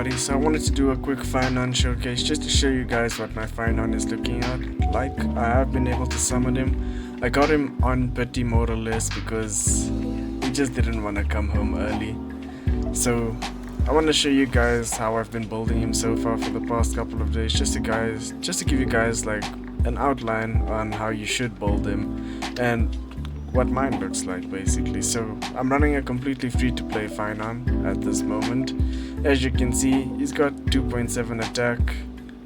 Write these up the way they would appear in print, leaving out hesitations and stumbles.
everybody, so I wanted to do a quick Phainon showcase just to show you guys what my Phainon is looking at like. I have been able to summon him. I got him on pity more or less because he just didn't want to come home early. So I want to show you guys how I've been building him so far for the past couple of days, just to give you guys like an outline on how you should build him and what mine looks like basically. So I'm running a completely free to play Phainon at this moment. As you can see, he's got 2.7 attack,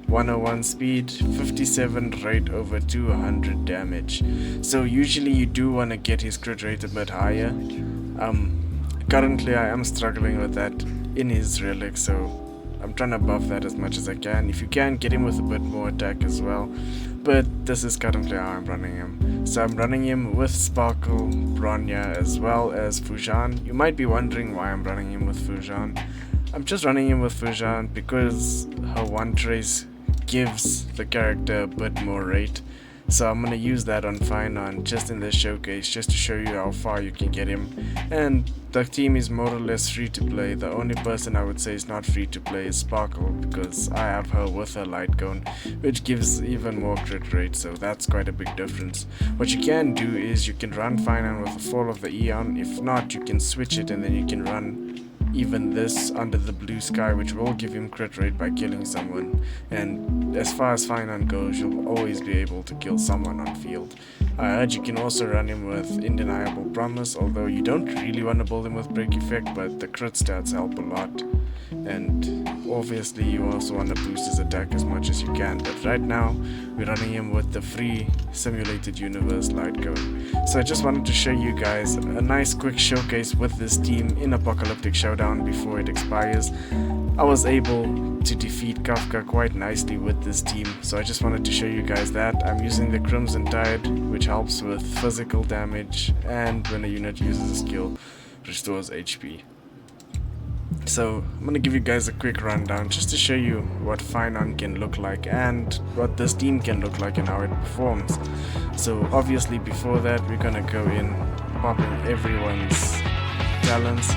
101 speed, 57 rate over 200 damage. So usually you do want to get his crit rate a bit higher. Currently I am struggling with that in his relic, so I'm trying to buff that as much as I can. If you can, get him with a bit more attack as well. But this is currently how I'm running him. So I'm running him with Sparkle, Bronya, as well as Phainon. You might be wondering why I'm running him with Phainon. I'm just running him with Phainon because her one trace gives the character a bit more rate. So I'm going to use that on Phainon just in this showcase, just to show you how far you can get him. And the team is more or less free to play. The only person I would say is not free to play is Sparkle, because I have her with her light cone, which gives even more crit rate, so that's quite a big difference. What you can do is you can run Phainon with the Fall of the Eon. If not, you can switch it and then you can run even this under the blue sky, which will give him crit rate by killing someone. And as far as Phainon goes, you'll always be able to kill someone on field. I heard you can also run him with Undeniable Promise, although you don't really want to build him with Break Effect, but the crit stats help a lot. And obviously you also want to boost his attack as much as you can, but right now we're running him with the free Simulated Universe light cone. So I just wanted to show you guys a nice quick showcase with this team in Apocalyptic Showdown before it expires. I was able to defeat Kafka quite nicely with this team, so I just wanted to show you guys that. I'm using the Crimson Tide, which helps with physical damage, and when a unit uses a skill, restores HP. So I'm gonna give you guys a quick rundown just to show you what Phainon can look like and what this team can look like and how it performs. So obviously before that we're gonna go in popping everyone's talents,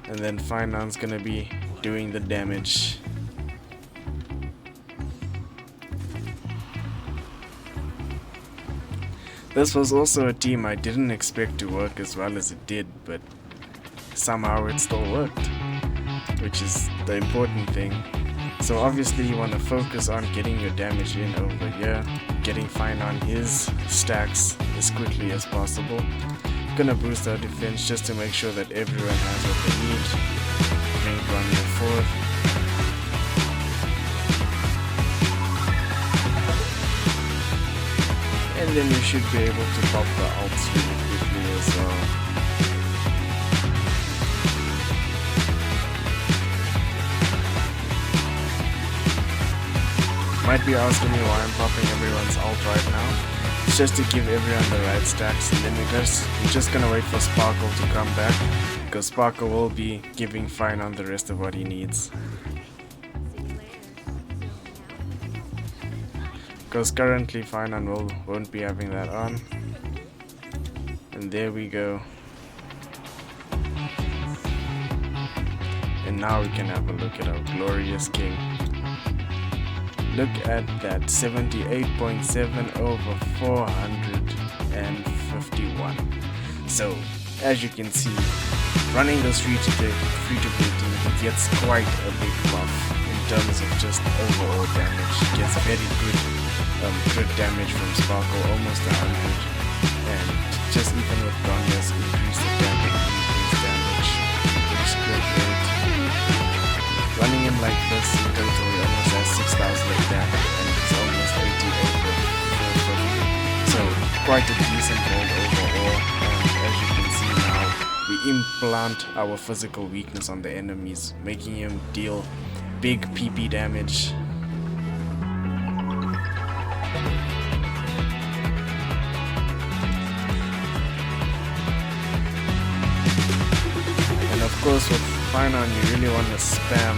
and then Phainon's gonna be doing the damage. This was also a team I didn't expect to work as well as it did, but somehow it still worked, which is the important thing. So obviously you want to focus on getting your damage in over here, getting Phainon his stacks as quickly as possible. Gonna boost our defense just to make sure that everyone has what they need. Bring Bronya forward. And then you should be able to pop the ults really quickly as well. Might be asking me why I'm popping everyone's ult right now. It's just to give everyone the right stacks, and then we're just gonna wait for Sparkle to come back, because Sparkle will be giving Phainon the rest of what he needs. Because currently Phainon won't be having that on. And there we go. And now we can have a look at our glorious king. Look at that, 78.7 over 451. So, as you can see, running this free-to-play team, it gets quite a big buff in terms of just overall damage. It gets very good crit damage from Sparkle, almost 100. And just even with Bronya's increased attack and increased damage, increased crit rate. Running him like this in total, he almost has 6,000 attack and it's almost 80 over 450. So quite a decent build overall, and as you can see now, we implant our physical weakness on the enemies, making him deal big PP damage. And of course with Phainon you really want to spam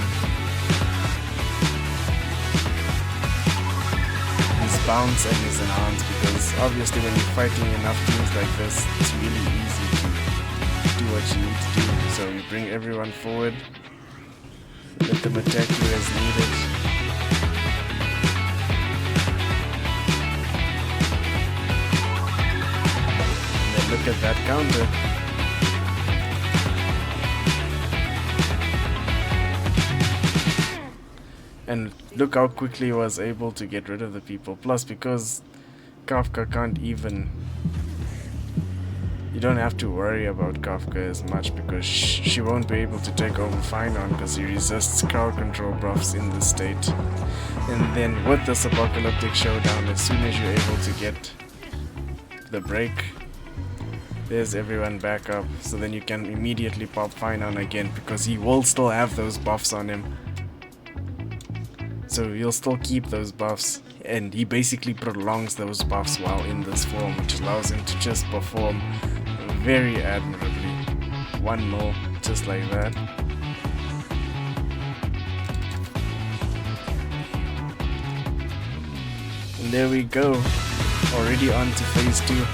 his bounce and his enhance, because obviously when you're fighting enough teams like this, it's really easy to do what you need to do. So you bring everyone forward, Let them attack you as needed. And then look at that counter. And look how quickly he was able to get rid of the people. Plus, because Kafka can't even... You don't have to worry about Kafka as much because she won't be able to take over Phainon because he resists crowd control buffs in this state. And then with this apocalyptic showdown, as soon as you're able to get the break, there's everyone back up. So then you can immediately pop Phainon again because he will still have those buffs on him. So he'll still keep those buffs, and he basically prolongs those buffs while in this form, which allows him to just perform very admirably. One more, just like that. And there we go, already on to phase 2.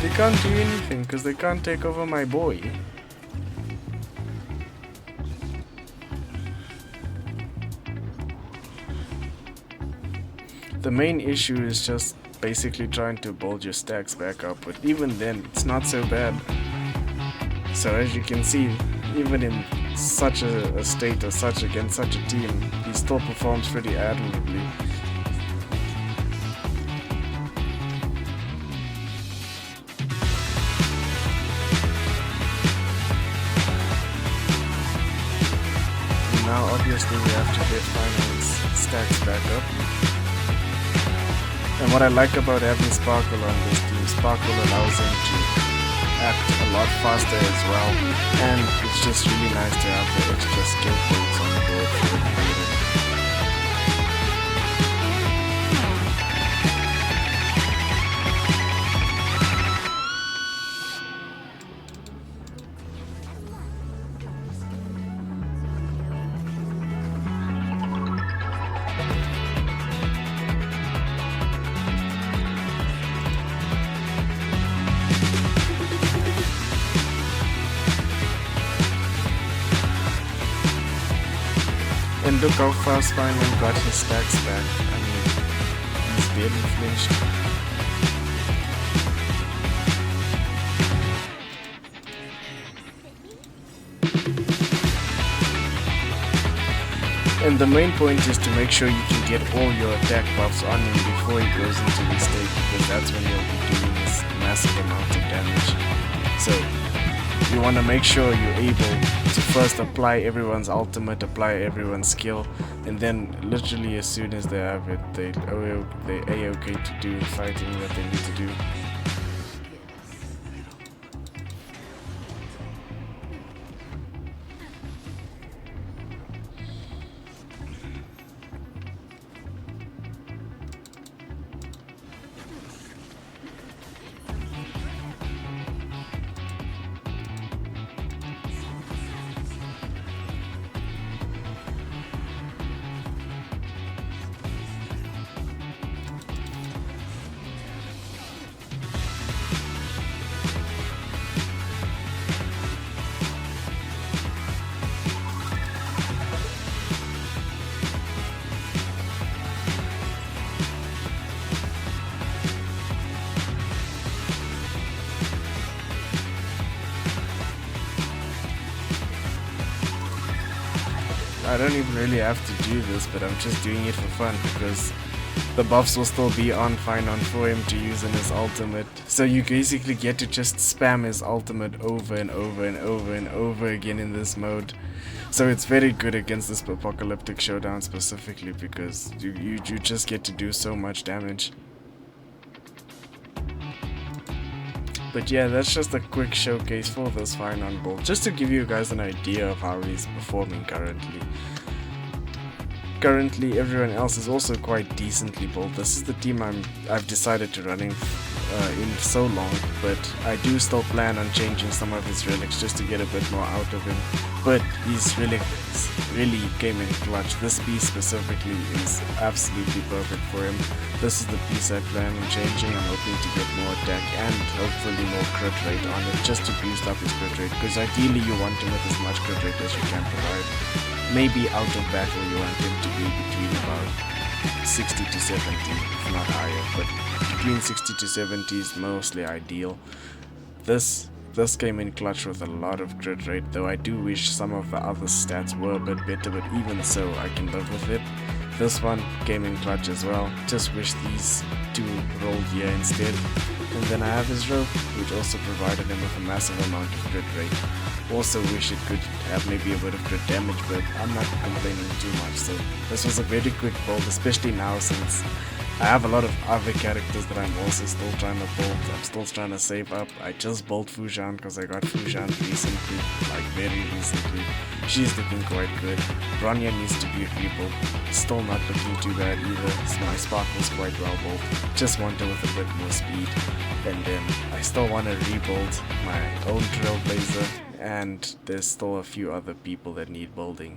They can't do anything because they can't take over my boy. The main issue is just basically trying to build your stacks back up, but even then it's not so bad. So as you can see, even in such a state as such against such a team, he still performs pretty admirably. Now obviously we have to get Phainon's stacks back up. And what I like about having Sparkle on this team, Sparkle allows him to act a lot faster as well, and it's just really nice to have the extra skill points on the board for the creator. And look how fast Phainon got his stacks back. I mean, he's barely flinched. And the main point is to make sure you can get all your attack buffs on him before he goes into this state, because that's when he'll be doing this massive amount of damage. So you want to make sure you're able to first apply everyone's ultimate, apply everyone's skill, and then literally as soon as they have it, they're A-okay to do the fighting that they need to do. I don't even really have to do this, but I'm just doing it for fun because the buffs will still be on Phainon for him to use in his ultimate. So you basically get to just spam his ultimate over and over and over and over again in this mode. So it's very good against this apocalyptic showdown specifically because you just get to do so much damage. But yeah, that's just a quick showcase for this Phainon build, just to give you guys an idea of how he's performing currently. currently everyone else is also quite decently built. This is the team I've decided to run in so long, but I do still plan on changing some of his relics just to get a bit more out of him. But his relics really came in clutch. This piece specifically is absolutely perfect for him. This is the piece I plan on changing. I'm hoping to get more attack and hopefully more crit rate on it, just to boost up his crit rate, because ideally you want him with as much crit rate as you can provide. Maybe out of battle you want him to be between about 60 to 70, if not higher, but between 60 to 70 is mostly ideal. This came in clutch with a lot of crit rate, though I do wish some of the other stats were a bit better, but even so, I can live with it. This one came in clutch as well, just wish these two rolled here instead. And then I have his rope, which also provided him with a massive amount of crit rate. Also wish it could have maybe a bit of crit damage, but I'm not complaining too much, so this was a very quick build, especially now since I have a lot of other characters that I'm also still trying to build. I'm still trying to save up. I just built Fujian because I got Fujian recently, like very recently. She's looking quite good. Bronya needs to be rebuilt. Still not looking too bad either. So my Sparkle's quite well built. Just want her with a bit more speed. And then I still want to rebuild my own Trailblazer. And there's still a few other people that need building.